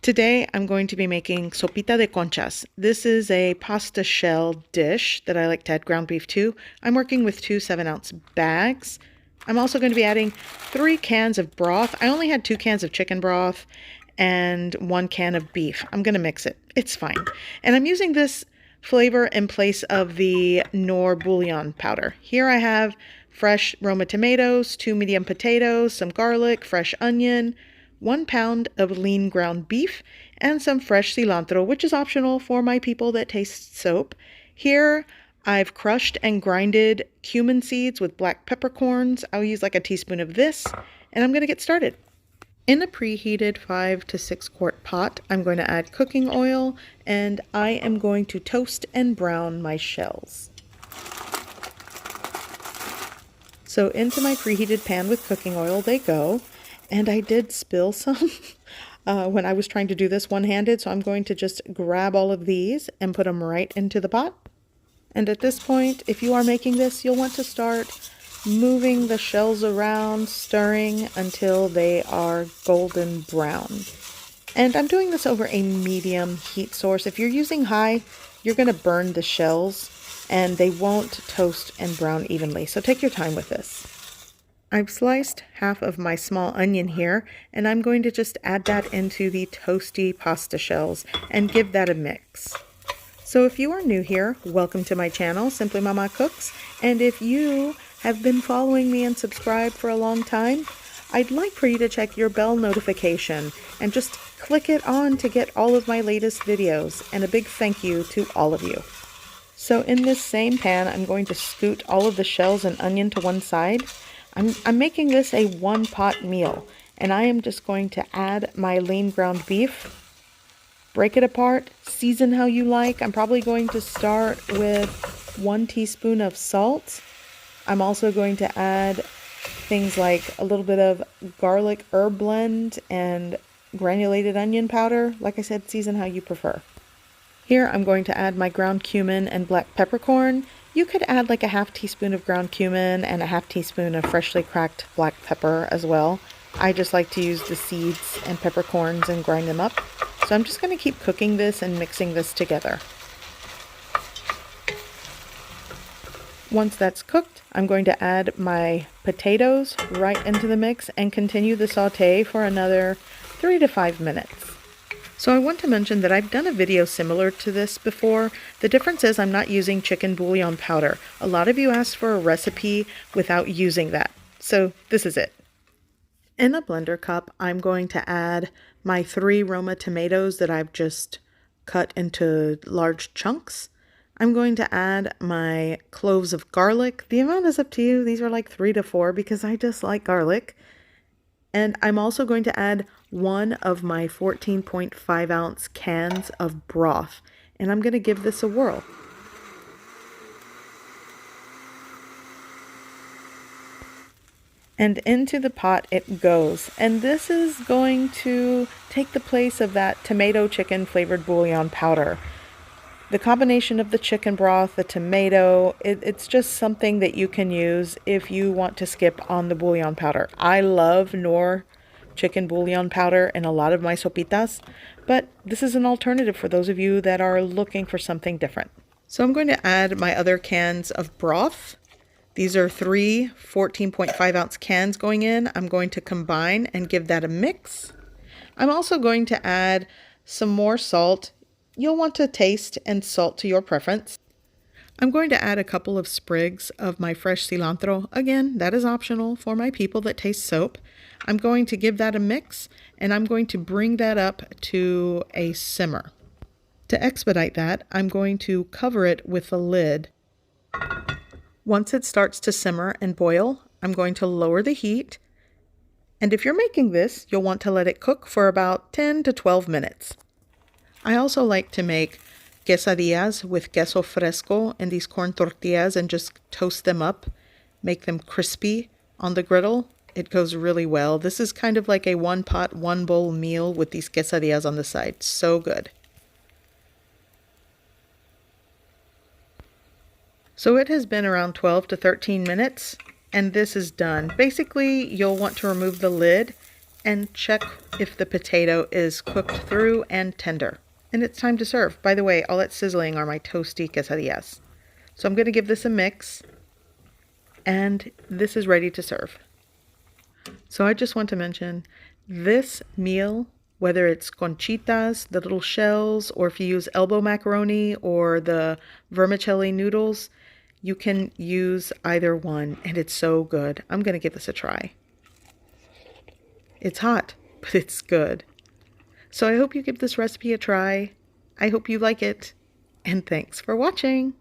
Today I'm going to be making Sopita De Conchas. This is a pasta shell dish that I like to add ground beef to. I'm working with two 7-ounce bags. I'm also going to be adding 3 cans of broth. I only had 2 cans of chicken broth and 1 can of beef. I'm going to mix it. It's fine. And I'm using this flavor in place of the Knorr bouillon powder. Here I have fresh Roma tomatoes, 2 medium potatoes, some garlic, fresh onion, 1 pound of lean ground beef, and some fresh cilantro, which is optional for my people that taste soap. Here I've crushed and grinded cumin seeds with black peppercorns. I'll use like a teaspoon of this, and I'm going to get started. In a preheated 5 to 6 quart pot, I'm going to add cooking oil, and I am going to toast and brown my shells. So into my preheated pan with cooking oil they go. And I did spill some when I was trying to do this one-handed, so I'm going to just grab all of these and put them right into the pot. And at this point, if you are making this, you'll want to start moving the shells around, stirring until they are golden brown. And I'm doing this over a medium heat source. If you're using high, you're going to burn the shells and they won't toast and brown evenly. So take your time with this. I've sliced half of my small onion here, and I'm going to just add that into the toasty pasta shells and give that a mix. So if you are new here, welcome to my channel, Simply Mama Cooks, and if you have been following me and subscribed for a long time, I'd like for you to check your bell notification and just click it on to get all of my latest videos, and a big thank you to all of you. So in this same pan, I'm going to scoot all of the shells and onion to one side. I'm making this a one-pot meal, and I am just going to add my lean ground beef, break it apart, season how you like. I'm probably going to start with 1 teaspoon of salt. I'm also going to add things like a little bit of garlic herb blend and granulated onion powder. Like I said, season how you prefer. Here I'm going to add my ground cumin and black peppercorn. You could add like a half teaspoon of ground cumin and a half teaspoon of freshly cracked black pepper as well. I just like to use the seeds and peppercorns and grind them up. So I'm just going to keep cooking this and mixing this together. Once that's cooked, I'm going to add my potatoes right into the mix and continue the saute for another 3 to 5 minutes. So I want to mention that I've done a video similar to this before. The difference is I'm not using chicken bouillon powder. A lot of you asked for a recipe without using that. So this is it. In a blender cup, I'm going to add my 3 Roma tomatoes that I've just cut into large chunks. I'm going to add my cloves of garlic. The amount is up to you. These are like 3 to 4 because I just like garlic. And I'm also going to add 1 of my 14.5 ounce cans of broth. And I'm going to give this a whirl. And into the pot it goes. And this is going to take the place of that tomato chicken flavored bouillon powder. The combination of the chicken broth, the tomato, it's just something that you can use if you want to skip on the bouillon powder. I love Knorr chicken bouillon powder in a lot of my sopitas, but this is an alternative for those of you that are looking for something different. So I'm going to add my other cans of broth. These are 3 14.5 ounce cans going in. I'm going to combine and give that a mix. I'm also going to add some more salt. You'll want to taste and salt to your preference. I'm going to add a couple of sprigs of my fresh cilantro. Again, that is optional for my people that taste soap. I'm going to give that a mix, and I'm going to bring that up to a simmer. To expedite that, I'm going to cover it with a lid. Once it starts to simmer and boil, I'm going to lower the heat. And if you're making this, you'll want to let it cook for about 10 to 12 minutes. I also like to make quesadillas with queso fresco and these corn tortillas and just toast them up, make them crispy on the griddle. It goes really well. This is kind of like a one pot, one bowl meal with these quesadillas on the side. So good. So it has been around 12 to 13 minutes and this is done. Basically, you'll want to remove the lid and check if the potato is cooked through and tender. And it's time to serve. By the way, all that sizzling are my toasty quesadillas. So I'm going to give this a mix, and this is ready to serve. So I just want to mention this meal, whether it's conchitas, the little shells, or if you use elbow macaroni or the vermicelli noodles, you can use either one, and it's so good. I'm going to give this a try. It's hot, but it's good. So I hope you give this recipe a try. I hope you like it, and thanks for watching.